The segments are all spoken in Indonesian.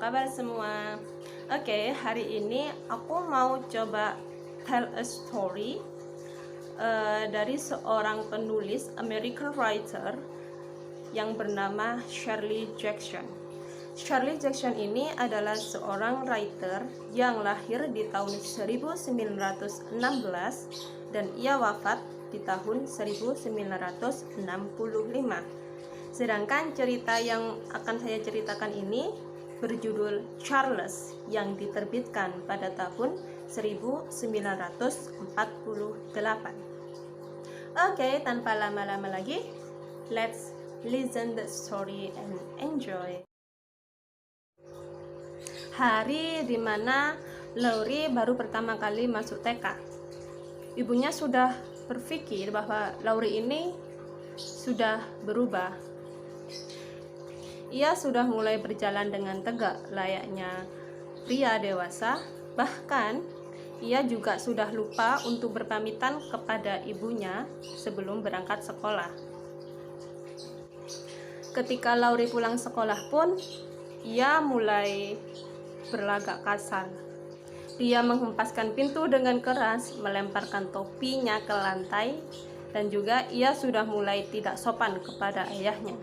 kabar semua? Oke, hari ini aku mau coba tell a story dari seorang penulis American writer yang bernama Shirley Jackson. Shirley Jackson ini adalah seorang writer yang lahir di tahun 1916 dan ia wafat di tahun 1965. Sedangkan cerita yang akan saya ceritakan ini berjudul Charles yang diterbitkan pada tahun 1948. Oke, tanpa lama-lama lagi, let's listen the story and enjoy. Hari dimana Laurie baru pertama kali masuk TK. Ibunya sudah berpikir bahwa Laurie ini sudah berubah. Ia sudah mulai berjalan dengan tegak layaknya pria dewasa, bahkan ia juga sudah lupa untuk berpamitan kepada ibunya sebelum berangkat sekolah. Ketika Laurie pulang sekolah pun, ia mulai berlagak kasar. Dia menghempaskan pintu dengan keras, melemparkan topinya ke lantai, dan juga ia sudah mulai tidak sopan kepada ayahnya.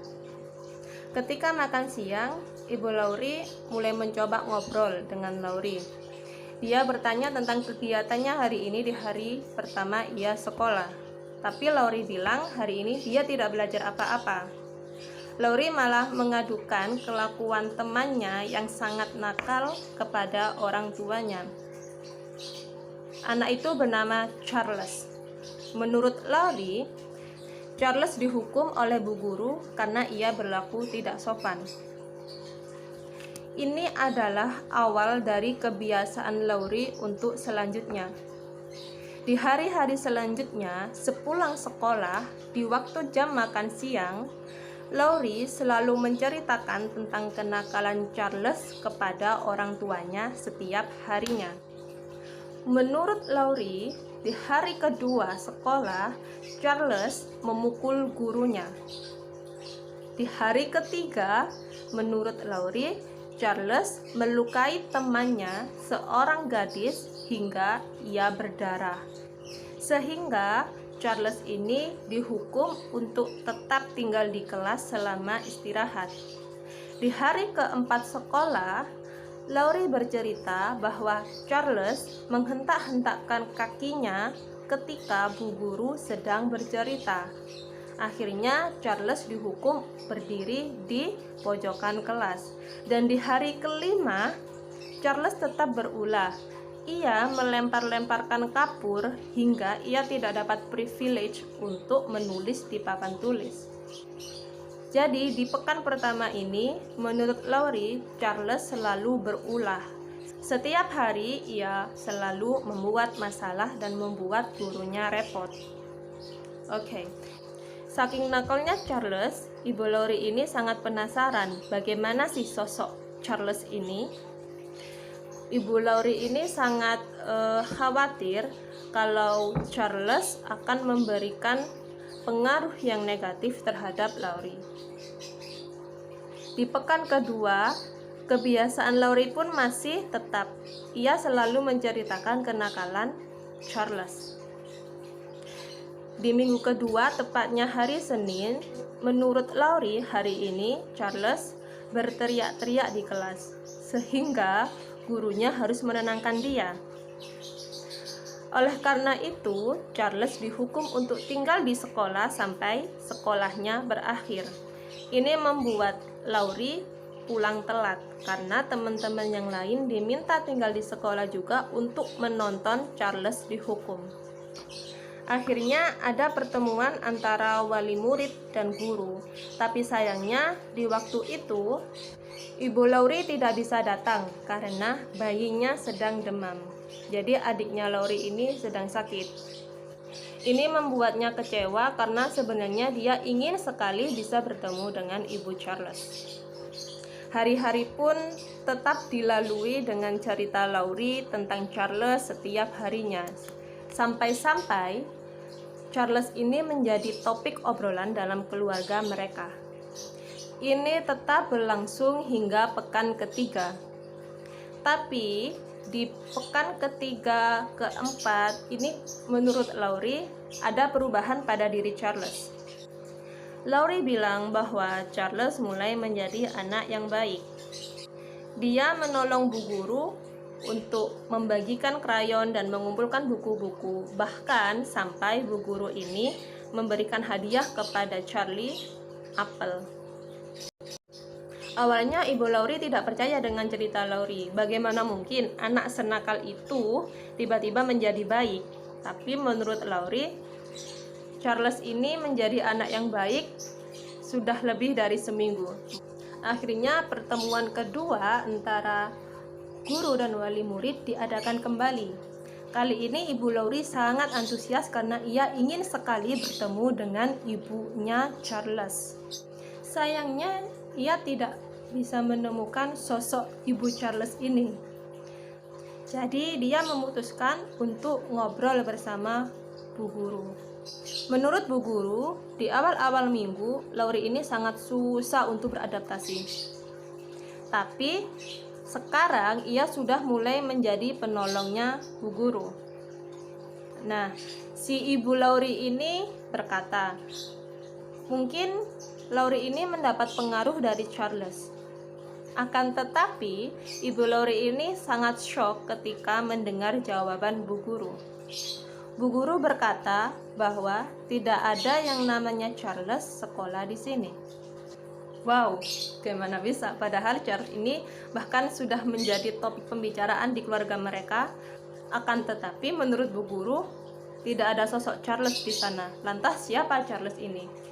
Ketika makan siang, Ibu Laurie mulai mencoba ngobrol dengan Laurie. Dia bertanya tentang kegiatannya hari ini di hari pertama ia sekolah. Tapi Laurie bilang hari ini dia tidak belajar apa-apa. Laurie malah mengadukan kelakuan temannya yang sangat nakal kepada orang tuanya. Anak itu bernama Charles. Menurut Laurie, Charles dihukum oleh bu guru karena ia berlaku tidak sopan. Ini adalah awal dari kebiasaan Laurie untuk selanjutnya. Di hari-hari selanjutnya, sepulang sekolah, di waktu jam makan siang, Laurie selalu menceritakan tentang kenakalan Charles kepada orang tuanya setiap harinya. Menurut Laurie, di hari kedua sekolah, Charles memukul gurunya. Di hari ketiga, menurut Laurie, Charles melukai temannya, seorang gadis, hingga ia berdarah. Sehingga Charles ini dihukum untuk tetap tinggal di kelas selama istirahat. Di hari keempat sekolah, Laurie bercerita bahwa Charles menghentak-hentakkan kakinya ketika bu guru sedang bercerita. Akhirnya Charles dihukum berdiri di pojokan kelas. Dan di hari kelima, Charles tetap berulah. Ia melempar-lemparkan kapur hingga ia tidak dapat privilege untuk menulis di papan tulis. Jadi di pekan pertama ini, menurut Laurie, Charles selalu berulah. Setiap hari ia selalu membuat masalah dan membuat gurunya repot. Oke. Saking nakalnya Charles, Ibu Laurie ini sangat penasaran bagaimana sih sosok Charles ini. Ibu Laurie ini sangat khawatir kalau Charles akan memberikan pengaruh yang negatif terhadap Laurie. Di pekan kedua, kebiasaan Laurie pun masih tetap. Ia selalu menceritakan kenakalan Charles. Di minggu kedua, tepatnya hari Senin, menurut Laurie hari ini Charles berteriak-teriak di kelas, sehingga gurunya harus menenangkan dia. Oleh karena itu, Charles dihukum untuk tinggal di sekolah sampai sekolahnya berakhir. Ini membuat Laurie pulang telat karena teman-teman yang lain diminta tinggal di sekolah juga untuk menonton Charles dihukum. Akhirnya ada pertemuan antara wali murid dan guru, tapi sayangnya di waktu itu Ibu Laurie tidak bisa datang karena bayinya sedang demam. Jadi adiknya Laurie ini sedang sakit. Ini membuatnya kecewa karena sebenarnya dia ingin sekali bisa bertemu dengan Ibu Charles. Hari-hari pun tetap dilalui dengan cerita Laurie tentang Charles setiap harinya. Sampai-sampai Charles ini menjadi topik obrolan dalam keluarga mereka. Ini tetap berlangsung hingga pekan ketiga. Tetapi di pekan ketiga, keempat, ini menurut Laurie ada perubahan pada diri Charles. Laurie bilang bahwa Charles mulai menjadi anak yang baik. Dia menolong Bu Guru untuk membagikan krayon dan mengumpulkan buku-buku. Bahkan sampai Bu Guru ini memberikan hadiah kepada Charlie apel. Awalnya Ibu Laurie tidak percaya dengan cerita Laurie. Bagaimana mungkin anak senakal itu tiba-tiba menjadi baik? Tapi menurut Laurie, Charles ini menjadi anak yang baik sudah lebih dari seminggu. Akhirnya pertemuan kedua antara guru dan wali murid diadakan kembali. Kali ini Ibu Laurie sangat antusias karena ia ingin sekali bertemu dengan ibunya Charles. Sayangnya ia tidak bisa menemukan sosok Ibu Charles ini. Jadi dia memutuskan untuk ngobrol bersama Bu Guru. Menurut Bu Guru, di awal-awal minggu, Laurie ini sangat susah untuk beradaptasi. Tapi sekarang ia sudah mulai menjadi penolongnya Bu Guru. Nah, si Ibu Laurie ini berkata, mungkin Laurie ini mendapat pengaruh dari Charles. Akan tetapi, Ibu Laurie ini sangat shock ketika mendengar jawaban Bu Guru. Bu Guru berkata bahwa tidak ada yang namanya Charles sekolah di sini. Wow, gimana bisa? Padahal Charles ini bahkan sudah menjadi topik pembicaraan di keluarga mereka. Akan tetapi, menurut Bu Guru, tidak ada sosok Charles di sana. Lantas siapa Charles ini?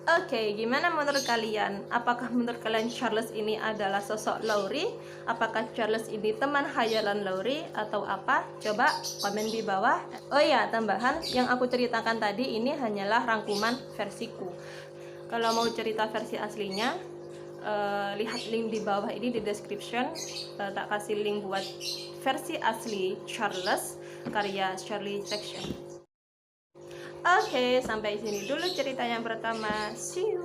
Oke, gimana menurut kalian? Apakah menurut kalian Charles ini adalah sosok Laurie? Apakah Charles ini teman khayalan Laurie atau apa? Coba komen di bawah. Oh ya, tambahan yang aku ceritakan tadi ini hanyalah rangkuman versiku. Kalau mau cerita versi aslinya, lihat link di bawah ini di description. Tak kasih link buat versi asli Charles karya Shirley Jackson. Oke, sampai sini dulu cerita yang pertama. See you.